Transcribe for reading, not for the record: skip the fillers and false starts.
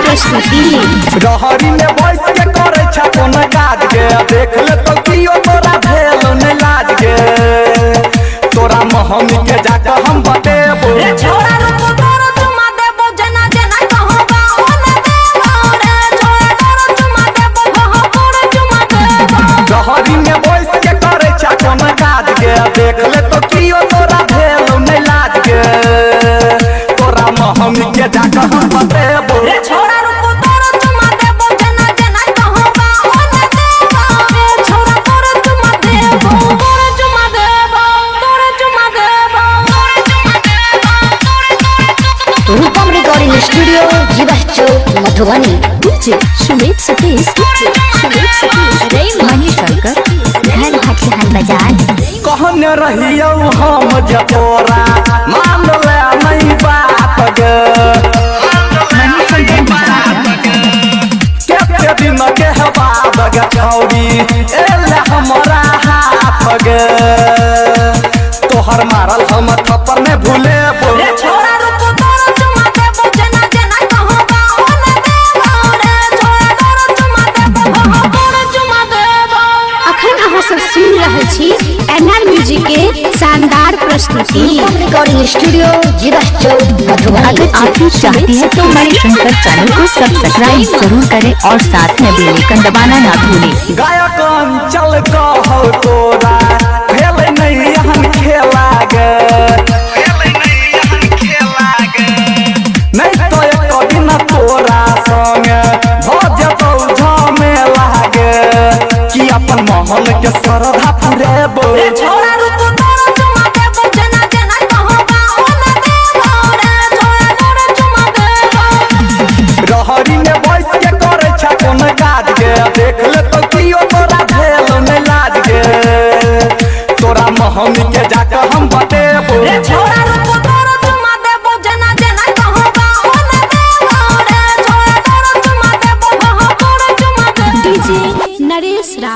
प्रस्तुति रहरी में बैठ के करे छ कोन काज गे देख ले तो कियो तोरा भेल न लाज गे तोरा महमी के जाके हम बतेबो रे छोरा रुको तोरो चुमा देबो जना जना कहबा ओने देबो रे छोरा तोरो चुमा देबो कहो तोरो चुमा देबो रहरी में बैठ के करे छ कोन काज गे देख ले तो कियो तोरा भेल न लाज गे तोरा महमी के जाके हम बतेबो रे छोरा रुको तोरो चुमा देबो जना जना कहबा ओने देबो रे छोरा तोरो चुमा देबो तोरो चुमा देबो तोरो चुमा देबो तोरो चुमा देबो रूपम रिकॉर्डिंग स्टूडियो जीवा चौक मधुबनी डीजे सुमित सतीश रे मनी शंकर घर भटहन बाजार कहने रहियो हम जतोरा मान ले नहीं बात गे के दिन के बाद गे छौरी एले हमरा हाथ गे तोहर मारल हम थप्पड़ में भूले रे छोरा रुको तोरो चुमा देबो जना जना कहबा ओने देबो रे छोरा तोरो चुमा देबो कहो तोरो चुमा देबो अखन अहाँ सब सुन रहल छी एनआर म्यूजिक के शानदार प्रस्तुति रिकॉर्डिंग स्टूडियो जीवा चौक मधुबनी। अगर आप भी चाहती हैं तो मणि शंकर चैनल को सब्सक्राइब जरूर करें और साथ में बेल आइकन दबाना ना भूलें। गायक चल कहो तोरा भेल नहीं यहाँ खेला गे नहीं तो एक दिन तोरा संग भ जतौ झमेला गे कि अपन महल के श्रद्धा पुरेबो रे छोरा रुको तोरो चुमा देबो जना जना कहबा ओने देबो रे छोरा तोरो चुमा देबो रहरी में बैठ के करे छ कोन काज गे देख ले तो कियो तोरा भेल न लाज गे तोरा महमी के जाके हम बतेबो रे छोरा